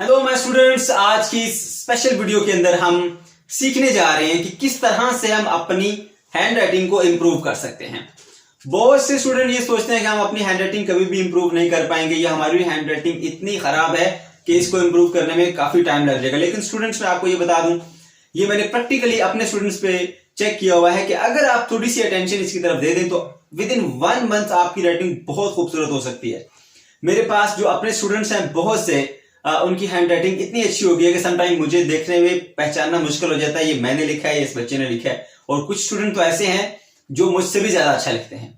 Hello my students, आज की special video के अंदर हम सीखने जा रहे हैं कि किस तरह से हम अपनी हैंड राइटिंग को इम्प्रूव कर सकते हैं। बहुत से स्टूडेंट ये सोचते हैं कि हम अपनी हैंड राइटिंग कभी भी इम्प्रूव नहीं कर पाएंगे या हमारी हैंड राइटिंग इतनी खराब है कि इसको इम्प्रूव करने में काफी टाइम लग जाएगा। लेकिन स्टूडेंट्स, मैं आपको ये बता दूं, ये मैंने प्रैक्टिकली अपने स्टूडेंट्स पे चेक किया हुआ है कि अगर आप थोड़ी सी अटेंशन इसकी तरफ दे दें तो विद इन 1 मंथ आपकी राइटिंग बहुत खूबसूरत हो सकती है। मेरे पास जो अपने स्टूडेंट्स हैं, बहुत से उनकी हैंड राइटिंग इतनी अच्छी हो गई है कि समटाइम मुझे देखने में पहचानना मुश्किल हो जाता है ये मैंने लिखा है, इस बच्चे ने लिखा है। और कुछ स्टूडेंट तो ऐसे हैं जो मुझसे भी ज्यादा अच्छा लिखते हैं।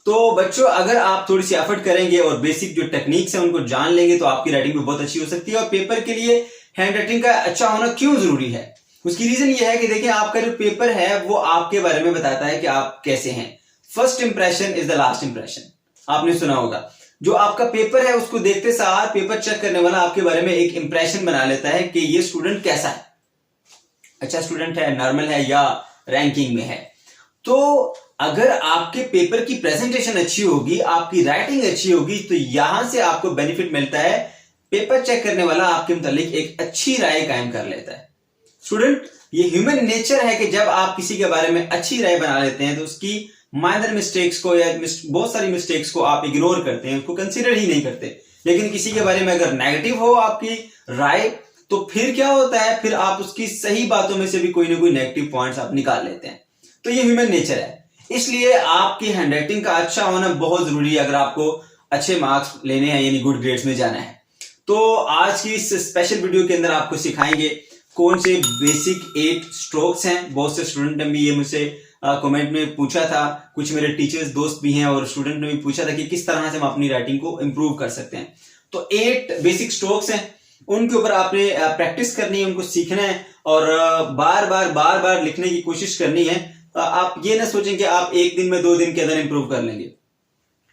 तो बच्चों, अगर आप थोड़ी सी एफर्ट करेंगे और बेसिक जो टेक्निक्स हैं उनको जान लेंगे तो आपकी राइटिंग भी बहुत अच्छी हो सकती है। और पेपर के लिए हैंड राइटिंग का अच्छा होना क्यों जरूरी है, उसकी रीजन ये है कि देखिए, आपका जो पेपर है वो आपके बारे में बताता है कि आप कैसे हैं। First impression is the last impression, आपने सुना होगा। जो आपका पेपर है उसको देखते सार पेपर चेक करने वाला आपके बारे में एक इंप्रेशन बना लेता है कि ये स्टूडेंट कैसा है, अच्छा स्टूडेंट है, नॉर्मल है या रैंकिंग में है। तो अगर आपके पेपर की प्रेजेंटेशन अच्छी होगी, आपकी राइटिंग अच्छी होगी, तो यहां से आपको बेनिफिट मिलता है। पेपर चेक करने वाला आपके मुतालिक एक अच्छी राय कायम कर लेता है। स्टूडेंट, ये ह्यूमन नेचर है कि जब आप किसी के बारे में अच्छी राय बना लेते हैं तो उसकी माइनर मिस्टेक्स को या बहुत सारी मिस्टेक्स को आप इग्नोर करते हैं, उसको कंसीडर ही नहीं करते। लेकिन किसी के बारे में अगर नेगेटिव हो आपकी राय, तो फिर क्या होता है, फिर आप उसकी सही बातों में से भी कोई ना कोई नेगेटिव पॉइंट्स आप निकाल लेते हैं। तो ये ह्यूमन नेचर है। इसलिए आपकी हैंडराइटिंग का अच्छा होना बहुत जरूरी है अगर आपको अच्छे मार्क्स लेने हैं, यानी गुड ग्रेड्स में जाना है। तो आज की इस स्पेशल वीडियो के अंदर आपको सिखाएंगे कौन से बेसिक 8 स्ट्रोक्स हैं। बहुत से स्टूडेंट ने भी ये मुझसे कमेंट में पूछा था, कुछ मेरे टीचर्स दोस्त भी हैं और स्टूडेंट ने भी पूछा था कि किस तरह से हम अपनी राइटिंग को इंप्रूव कर सकते हैं। तो 8 बेसिक स्ट्रोक्स हैं, उनके ऊपर आपने प्रैक्टिस करनी है, उनको सीखना है और बार बार लिखने की कोशिश करनी है। आप ये ना सोचें कि आप एक दिन में 2 दिन के अंदर इंप्रूव कर लेंगे।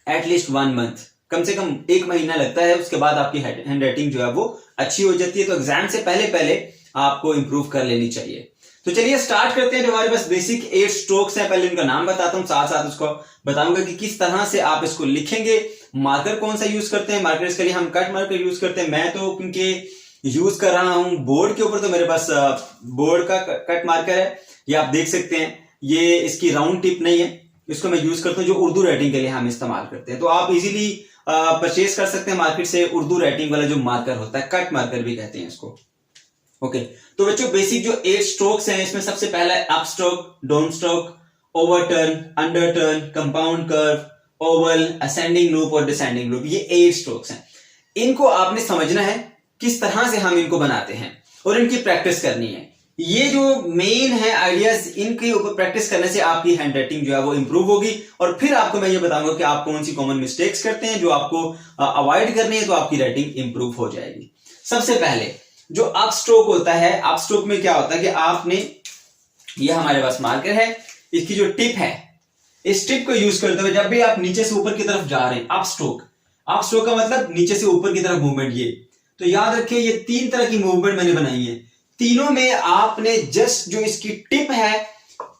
एटलीस्ट 1 मंथ, कम से कम 1 महीना लगता है, उसके बाद आपकी हैंड राइटिंग जो है वो अच्छी हो जाती है। तो एग्जाम से पहले आपको इंप्रूव कर लेनी चाहिए। तो चलिए स्टार्ट करते हैं। जो हमारे पास बेसिक 8 स्ट्रोक्स हैं, पहले इनका नाम बताता हूं, साथ साथ उसको बताऊंगा कि किस तरह से आप इसको लिखेंगे। मार्कर कौन सा यूज करते हैं, मार्कर के लिए हम कट मार्कर यूज करते हैं। मैं तो क्योंकि यूज कर रहा हूं बोर्ड के ऊपर, तो मेरे पास बोर्ड का कट मार्कर है, ये आप देख सकते हैं। ये इसकी राउंड टिप नहीं है, इसको मैं यूज करता हूं जो उर्दू राइटिंग के लिए हम इस्तेमाल करते हैं। तो आप इजीली परचेज कर सकते हैं मार्केट से उर्दू राइटिंग वाला जो मार्कर होता है, कट मार्कर भी कहते हैं इसको। ओके, तो बच्चों बेसिक जो 8 स्ट्रोक्स हैं, इसमें सबसे पहला है up stroke, down stroke, overturn, underturn, compound curve, oval, ascending loop और डिसेंडिंग लूप। ये 8 स्ट्रोक्स हैं। इनको आपने समझना है किस तरह से हम इनको बनाते हैं और इनकी प्रैक्टिस करनी है। ये जो मेन है आइडियाज, इनके ऊपर प्रैक्टिस करने से आपकी हैंड राइटिंग जो है वो इंप्रूव होगी। और फिर आपको मैं ये बताऊंगा कि आप कौन सी कॉमन मिस्टेक्स करते हैं जो आपको अवॉइड करनी है, तो आपकी राइटिंग इंप्रूव हो जाएगी। सबसे पहले जो अप स्ट्रोक होता है, अप स्ट्रोक में क्या होता है कि आपने, ये हमारे पास मार्कर है, इसकी जो टिप है, इस टिप को यूज करते हुए जब भी आप नीचे से ऊपर की तरफ जा रहे हैं, अप स्ट्रोक का मतलब नीचे से ऊपर की तरफ मूवमेंट। ये तो याद रखिए, ये 3 तरह की मूवमेंट मैंने बनाई है। तीनों में आपने जस्ट जो इसकी टिप है,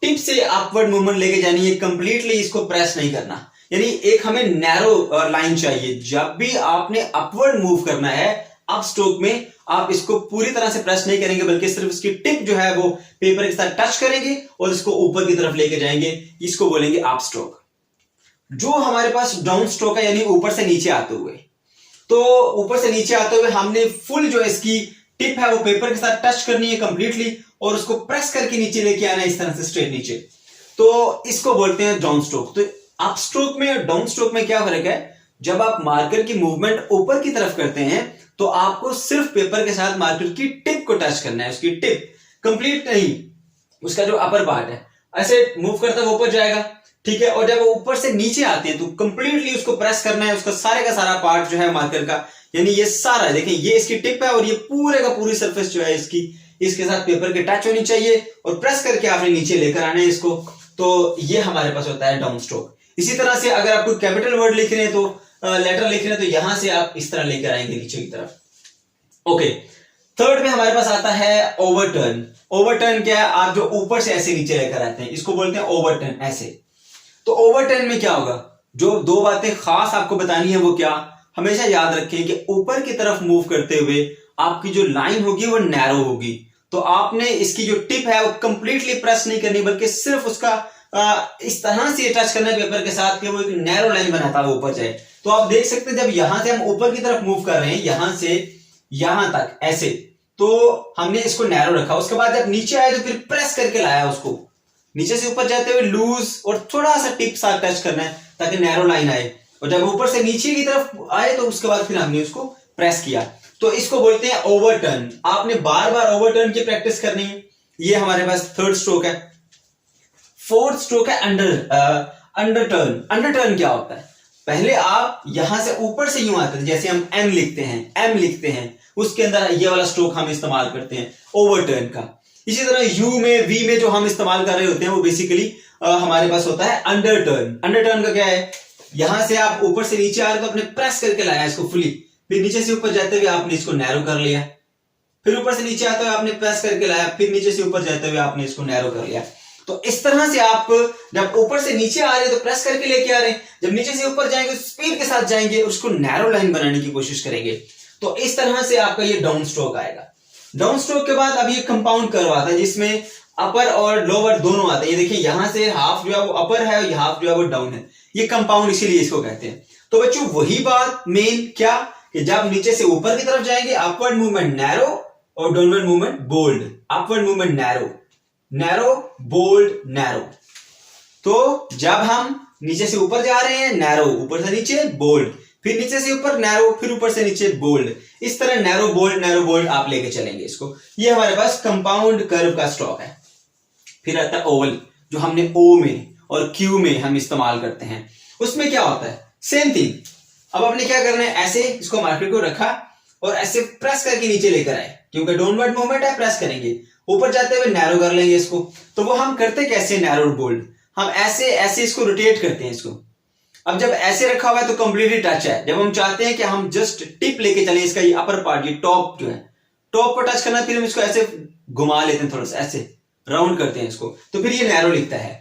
टिप से अपवर्ड मूवमेंट लेके जानी है, कंप्लीटली इसको प्रेस नहीं करना। यानी एक हमें नैरो लाइन चाहिए। जब भी आपने अपवर्ड मूव करना है अप स्ट्रोक में, आप इसको पूरी तरह से प्रेस नहीं करेंगे, बल्कि सिर्फ इसकी टिप जो है वो पेपर के साथ टच करेंगे और इसको ऊपर की तरफ लेके जाएंगे। इसको बोलेंगे अप स्ट्रोक। जो हमारे पास डाउन स्ट्रोक है, यानी ऊपर से नीचे आते हुए, तो ऊपर से नीचे आते हुए हमने फुल जो इसकी टिप है वो पेपर के साथ टच करनी है कंप्लीटली और उसको प्रेस करके नीचे लेके आना है, इस तरह से स्ट्रेट नीचे। तो इसको बोलते हैं डाउन स्ट्रोक। तो अप स्ट्रोक में और डाउन स्ट्रोक में क्या फर्क है? जब आप मार्कर की मूवमेंट ऊपर की तरफ करते हैं तो आपको सिर्फ पेपर के साथ मार्कर की टिप को टच करना है, उसकी टिप, कंप्लीट नहीं, उसका जो अपर पार्ट है। ऐसे मूव करता है ऊपर जाएगा, ठीक है। और जब वो ऊपर से नीचे आते हैं तो कंप्लीटली उसको प्रेस करना है, उसका सारे का सारा पार्ट जो है मार्कर का, यानी ये सारा, देखिए ये इसकी टिप है और ये पूरे का पूरी सरफेस जो है इसकी, इसके साथ पेपर के टच होनी चाहिए और प्रेस करके आपने नीचे लेकर आना है इसको। तो ये हमारे पास होता है डाउन स्ट्रोक। इसी तरह से अगर आपको कैपिटल वर्ड लिख रहे हैं, तो लेटर लिख रहे हैं, तो यहां से आप इस तरह लेकर आएंगे नीचे की तरफ। ओके, थर्ड में हमारे पास आता है ओवरटर्न। ओवरटर्न क्या है? आप जो ऊपर से ऐसे नीचे लेकर आते हैं, इसको बोलते हैं ओवरटर्न, ऐसे। तो ओवरटर्न में क्या होगा? जो 2 बातें खास आपको बतानी है वो क्या, हमेशा याद रखें कि ऊपर की तरफ मूव करते हुए आपकी जो लाइन होगी वो नैरो होगी। तो आपने इसकी जो टिप है वो कंप्लीटली प्रेस नहीं करनी, बल्कि सिर्फ उसका इस तरह से टच करना है पेपर के साथ कि वो एक नैरो लाइन बनाता हुआ ऊपर जाए। तो आप देख सकते हैं जब यहां से हम ऊपर की तरफ मूव कर रहे हैं, यहां से यहां तक ऐसे, तो हमने इसको नैरो रखा। उसके बाद जब नीचे आए तो फिर प्रेस करके लाया उसको, नीचे से ऊपर जाते हुए लूज और थोड़ा सा टिप साथ टच करना है ताकि नैरो लाइन आए। और जब ऊपर से नीचे की तरफ आए तो उसके बाद फिर हमने उसको प्रेस किया। तो इसको बोलते हैं ओवरटर्न। आपने बार बार ओवरटर्न की प्रैक्टिस करनी है। ये हमारे पास थर्ड स्ट्रोक है। फोर्थ स्ट्रोक है अंडरटर्न। अंडरटर्न क्या होता है? पहले आप यहां से ऊपर से यूं आते हैं, जैसे हम एम लिखते हैं, उसके अंदर ये वाला स्ट्रोक हम इस्तेमाल करते हैं ओवरटर्न का। इसी तरह यू में, वी में जो हम इस्तेमाल कर रहे होते हैं वो बेसिकली हमारे पास होता है अंडरटर्न। अंडरटर्न का क्या है? यहां से आप ऊपर से नीचे आ रहे तो आपने प्रेस करके लाया इसको फुली, फिर नीचे से ऊपर जाते हुए आपने इसको नैरो कर लिया, फिर ऊपर से नीचे आते हुए आपने प्रेस करके लाया, फिर नीचे से ऊपर जाते हुए आपने इसको नैरो कर लिया। तो इस तरह से आप जब ऊपर से नीचे आ रहे हैं तो प्रेस करके लेके आ रहे हैं, जब नीचे से ऊपर जाएंगे स्पीड के साथ जाएंगे, उसको नैरो लाइन बनाने की कोशिश करेंगे। तो इस तरह से आपका ये डाउन स्ट्रोक आएगा। डाउन स्ट्रोक के बाद अब ये कंपाउंड कर्व आता है जिसमें अपर और लोअर दोनों आते हैं। ये देखिए यहां से हाफ जो है वो अपर है और हाफ जो है वो डाउन है। ये कंपाउंड इसीलिए इसको कहते हैं। तो बच्चों वही बात मेन क्या कि जब नीचे से ऊपर की तरफ जाएंगे अपवर्ड मूवमेंट नैरो और downward movement bold. Upward movement narrow, narrow, bold, narrow. तो जब हम नीचे से ऊपर जा रहे हैं नैरो, ऊपर से नीचे बोल्ड, फिर नीचे से ऊपर नैरो, फिर ऊपर से नीचे बोल्ड। इस तरह नैरो बोल्ड आप लेके चलेंगे इसको। ये हमारे पास कंपाउंड कर्व का स्ट्रोक है। फिर आता है ओवल, जो हमने ओ में और क्यू में हम इस्तेमाल करते हैं। उसमें क्या होता है? Same thing. अब आपने क्या करना है, ऐसे इसको मार्कर को रखा और ऐसे प्रेस करके नीचे लेकर आए, क्योंकि डाउनवर्ड मूवमेंट है, प्रेस करेंगे, ऊपर जाते हुए नैरो कर लेंगे इसको। तो वो हम करते कैसे नैरो और बोल्ड? हम ऐसे ऐसे इसको रोटेट करते हैं इसको। अब जब ऐसे रखा हुआ है तो कंप्लीटली टच है। जब हम चाहते हैं कि हम जस्ट टिप लेके चले, इसका ये अपर पार्ट, ये टॉप जो है, टॉप को टच करना, फिर हम इसको ऐसे घुमा लेते हैं, थोड़ा सा ऐसे राउंड करते हैं इसको, तो फिर ये नैरो लिखता है।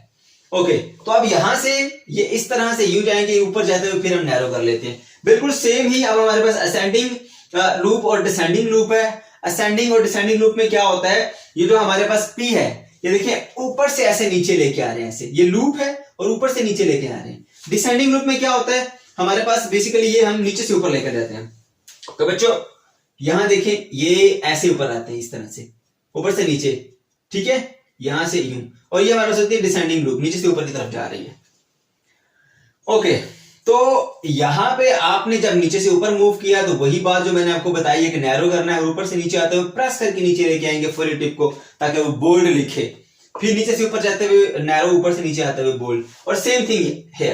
ओके, तो अब यहां से ये इस तरह से यूं जाएंगे, ऊपर जाते हुए फिर हम नैरो कर लेते हैं। बिल्कुल सेम ही अब हमारे पास असेंडिंग लूप और डिसेंडिंग लूप है। असेंडिंग और डिसेंडिंग लूप में क्या होता है? ये जो हमारे पास पी है, ये देखिए ऊपर से ऐसे नीचे लेके आ रहे हैं, ऐसे ये लूप है और ऊपर से नीचे लेके आ रहे हैं। डिसेंडिंग लूप में क्या होता है? हमारे पास बेसिकली ये हम नीचे से ऊपर लेकर जाते हैं। तो बच्चों यहां देखिए ये ऐसे ऊपर आते हैं, इस तरह से ऊपर से नीचे, ठीक है, यहां से यूं, और ये हमारे पास होती है डिसेंडिंग लूप, नीचे से ऊपर की तरफ जा रही है। ओके, तो यहां पे आपने जब नीचे से ऊपर मूव किया तो वही बात जो मैंने आपको बताई है कि नैरो करना है और ऊपर से नीचे आते हुए प्रेस करके नीचे लेके आएंगे फुल टिप को, ताकि वो बोल्ड लिखे। फिर नीचे से ऊपर जाते हुए नैरो, ऊपर से नीचे आते हुए बोल्ड। और सेम थिंग है,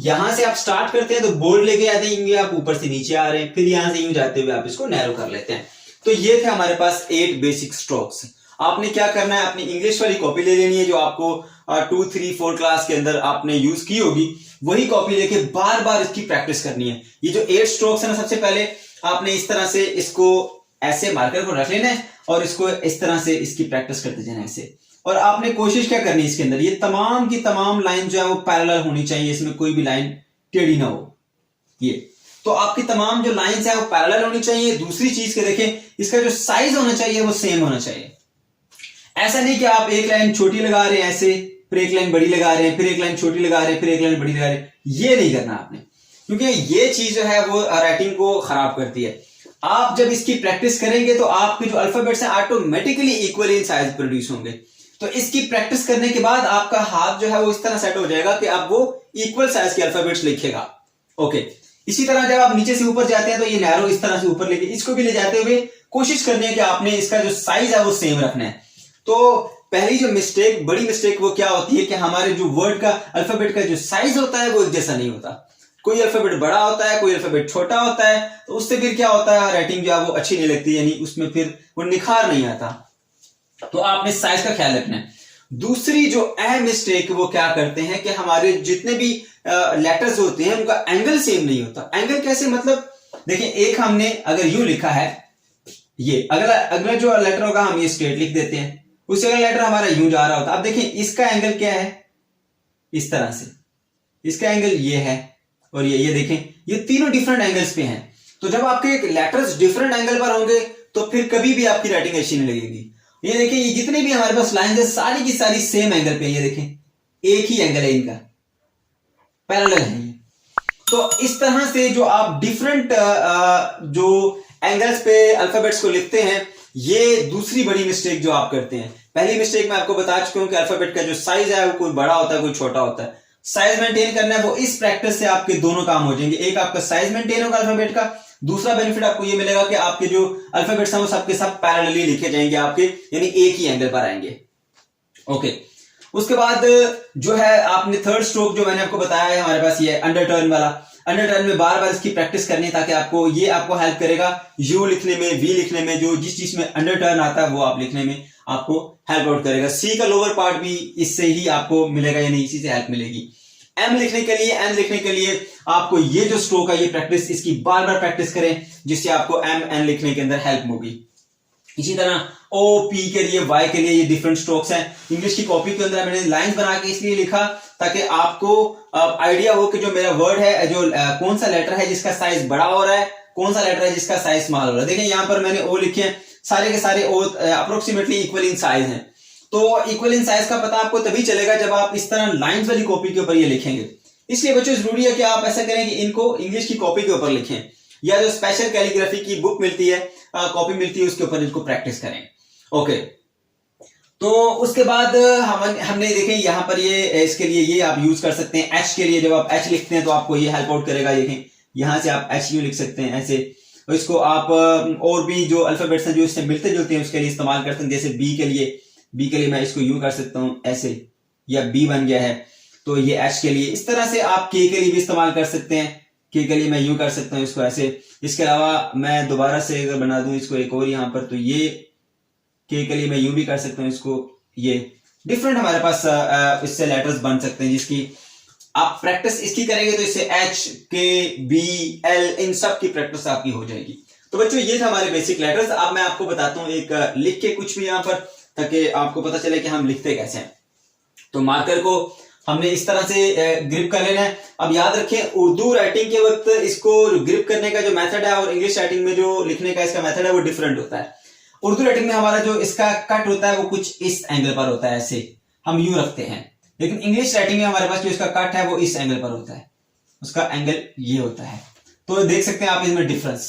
यहां से आप स्टार्ट करते हैं तो बोल्ड लेके आते हैं, आप ऊपर से नीचे आ रहे हैं, फिर यहां से यूं जाते हुए आप इसको नैरो कर लेते हैं। तो ये थे हमारे पास 8 बेसिक स्ट्रोक्स। आपने क्या करना है, अपनी इंग्लिश वाली कॉपी ले लेनी है जो आपको 2, 3, 4 क्लास के अंदर आपने यूज की होगी, वही कॉपी लेके बार बार इसकी प्रैक्टिस करनी है। ये जो 8 स्ट्रोक्स है ना, सबसे पहले आपने इस तरह से इसको ऐसे मार्कर को रख लेना है और इसको इस तरह से इसकी प्रैक्टिस करते जाना ऐसे। और आपने कोशिश क्या करनी है, इसके अंदर ये तमाम की तमाम लाइन जो है वो पैरेलल होनी चाहिए, इसमें कोई भी लाइन टेढ़ी ना हो। ये तो आपकी तमाम जो लाइंस है वो पैरेलल होनी चाहिए। दूसरी चीज के देखें, इसका जो साइज होना चाहिए वो सेम होना चाहिए। ऐसा नहीं कि आप एक लाइन छोटी लगा रहे हैं ऐसे, फिर एक लाइन बड़ी लगा रहे हैं, फिर एक लाइन छोटी लगा रहे हैं, फिर एक लाइन बड़ी लगा रहे हैं। ये नहीं करना आपने, क्योंकि ये चीज जो है वो राइटिंग को खराब करती है। आप जब इसकी प्रैक्टिस करेंगे तो आपके जो अल्फाबेट्स हैं automatically equally in size produce होंगे। तो इसकी प्रैक्टिस करने के बाद आपका हाथ जो है वो इस तरह सेट हो जाएगा कि आप वो इक्वल साइज के अल्फाबेट्स लिखेगा। ओके, इसी तरह जब आप नीचे से ऊपर जाते हैं तो ये नैरो इस तरह से ऊपर लेके इसको भी ले जाते हुए कोशिश करनी है कि आपने इसका जो साइज है वो सेम रखना है। तो पहली जो मिस्टेक, बड़ी मिस्टेक वो क्या होती है कि हमारे जो वर्ड का अल्फाबेट का जो साइज होता है वो एक जैसा नहीं होता। कोई अल्फाबेट बड़ा होता है, कोई अल्फाबेट छोटा होता है, तो उससे फिर क्या होता है, राइटिंग जो है वो अच्छी नहीं लगती, यानी उसमें फिर वो निखार नहीं आता। तो आपने साइज का ख्याल रखना है। दूसरी जो अहम मिस्टेक वो क्या करते हैं कि हमारे जितने भी लेटर्स होते हैं उनका एंगल सेम नहीं होता। एंगल कैसे, मतलब देखिए एक हमने अगर यूं लिखा है, ये अगला जो लेटर होगा हम ये स्ट्रेट लिख देते हैं, उससे अगला लेटर हमारा यूं जा रहा होता है। अब देखिए इसका एंगल क्या है, इस तरह से, इसका एंगल ये है और ये देखें, ये तीनों डिफरेंट एंगल्स पे हैं। तो जब आपके लेटर्स डिफरेंट एंगल पर होंगे तो फिर कभी भी आपकी राइटिंग अच्छी नहीं लगेगी। ये देखें, ये जितने भी हमारे पास लाइंस है सारी की सारी सेम एंगल पे, ये देखें एक ही एंगल है इनका, पैरेलल है ये। तो इस तरह से जो आप डिफरेंट जो एंगल्स पे अल्फाबेट्स को लिखते हैं, ये दूसरी बड़ी मिस्टेक जो आप करते हैं। पहली मिस्टेक मैं आपको बता चुका हूं कि अल्फाबेट का जो साइज है वो कोई बड़ा होता है कोई छोटा होता है। साइज मेंटेन करना है, वो इस प्रैक्टिस से आपके दोनों काम हो जाएंगे। एक आपका साइज मेंटेन होगा अल्फाबेट का, दूसरा बेनिफिट आपको ये मिलेगा कि आपके जो अल्फाबेट्स हैं वो सबके सब पैरेलली लिखे जाएंगे आपके, यानी एक ही एंगल पर आएंगे। ओके, उसके बाद जो है आपने थर्ड स्ट्रोक जो मैंने आपको बताया है हमारे पास ये अंडरटर्न वाला। अंडरटर्न में बार बार इसकी प्रैक्टिस करनी है ताकि आपको ये आपको हेल्प करेगा यू लिखने में, वी लिखने में, जो जिस चीज में अंडरटर्न आता है वो आप लिखने में आपको हेल्प आउट करेगा। सी का लोअर पार्ट भी इससे ही आपको मिलेगा, यानी इसी से हेल्प मिलेगी। एम लिखने के लिए, एन लिखने के लिए आपको ये जो स्ट्रोक है ये प्रैक्टिस, इसकी बार बार प्रैक्टिस करें जिससे आपको एम एन लिखने के अंदर हेल्प होगी। इसी तरह ओ पी के लिए, वाई के लिए ये डिफरेंट स्ट्रोक्स हैं। इंग्लिश की कॉपी के अंदर मैंने लाइंस बना के इसलिए लिखा ताकि आपको आइडिया हो कि जो मेरा वर्ड है, जो कौन सा लेटर है जिसका साइज बड़ा हो रहा है, कौन सा लेटर है जिसका साइज स्मॉल हो रहा है। देखिए यहाँ पर मैंने ओ लिखे हैं, सारे के सारे ओ अप्रोक्सीमेटली इक्वल इन साइज हैं। तो इक्वल इन साइज का पता आपको तभी चलेगा जब आप इस तरह लाइंस वाली कॉपी के ऊपर ये लिखेंगे। इसलिए बच्चों जरूरी है कि आप ऐसा करें कि इनको इंग्लिश की कॉपी के ऊपर लिखें, या जो स्पेशल कैलीग्राफी की बुक मिलती है, कॉपी मिलती है, उसके ऊपर इनको प्रैक्टिस करें। ओके, तो उसके बाद हमने देखें यहाँ पर ये इसके लिए ये आप यूज कर सकते हैं। एच के लिए जब आप एच लिखते हैं तो आपको ये हेल्प आउट करेगा। देखें यहां से आप एच यू लिख सकते हैं ऐसे, और इसको आप और भी जो अल्फाबेट्स हैं जो इससे मिलते जुलते हैं उसके लिए इस्तेमाल करते हैं। जैसे बी के लिए मैं इसको यू कर सकता हूं ऐसे, या बी बन गया है तो ये एच के लिए। इस तरह से आप के लिए भी इस्तेमाल कर सकते हैं, के लिए मैं यू कर सकता हूं इसको ऐसे। इसके अलावा मैं दोबारा से अगर बना दूं इसको एक और यहाँ पर, तो ये के लिए मैं यू भी कर सकता हूं इसको। ये डिफरेंट हमारे पास इससे लेटर्स बन सकते हैं जिसकी आप प्रैक्टिस इसकी करेंगे तो इससे एच के बी एल इन सब की प्रैक्टिस आपकी हो जाएगी। तो बच्चों ये थे हमारे बेसिक लेटर्स। अब मैं आपको बताता हूं एक लिख के कुछ भी यहाँ पर, ताकि आपको पता चले कि हम लिखते कैसे हैं। तो मार्कर को हमने इस तरह से ग्रिप कर लेना है। अब याद रखें उर्दू राइटिंग के वक्त इसको ग्रिप करने का जो मेथड है और इंग्लिश राइटिंग में जो लिखने का इसका मेथड है वो डिफरेंट होता है। उर्दू राइटिंग में हमारा जो इसका कट होता है वो कुछ इस एंगल पर होता है, ऐसे हम यू रखते हैं। लेकिन इंग्लिश राइटिंग में हमारे पास जो इसका कट है वो इस एंगल पर होता है, उसका एंगल ये होता है। तो देख सकते हैं आप इसमें डिफरेंस।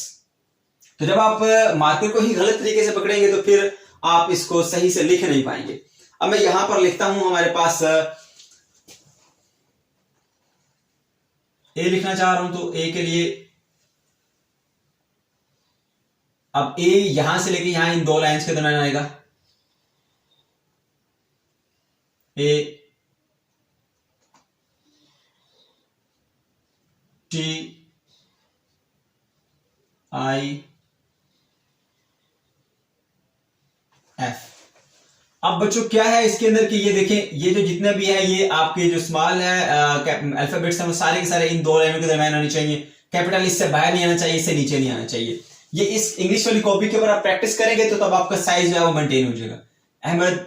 तो जब आप मार्कर को ही गलत तरीके से पकड़ेंगे तो फिर आप इसको सही से लिख नहीं पाएंगे। अब मैं यहां पर लिखता हूं, हमारे पास ए लिखना चाह रहा हूं, तो ए के लिए अब ए यहां से लेके यहां इन दो लाइंस के दरमियान आएगा। A T I F. अब बच्चों क्या है इसके अंदर कि ये देखें, ये जो जितना भी है ये आपके जो स्मॉल है अल्फाबेट्स हैं वो सारे के सारे इन दो लाइनों के दरमियान आने चाहिए। कैपिटल इससे बाहर नहीं आना चाहिए, इससे नीचे नहीं आना चाहिए। ये इस इंग्लिश वाली कॉपी के ऊपर आप प्रैक्टिस करेंगे तो तब आपका साइज जो है वो मेंटेन हो जाएगा। अहमद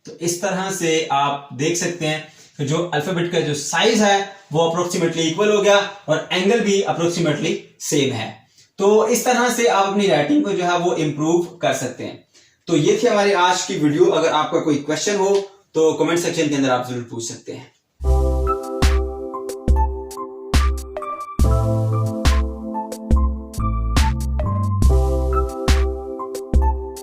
तो इस तरह से आप देख सकते हैं कि जो अल्फाबेट का जो साइज है वो अप्रोक्सीमेटली इक्वल हो गया और एंगल भी अप्रोक्सीमेटली सेम है। तो इस तरह से आप अपनी राइटिंग को जो है वो इंप्रूव कर सकते हैं। तो ये थी हमारी आज की वीडियो। अगर आपका कोई क्वेश्चन हो तो कमेंट सेक्शन के अंदर आप जरूर पूछ सकते हैं।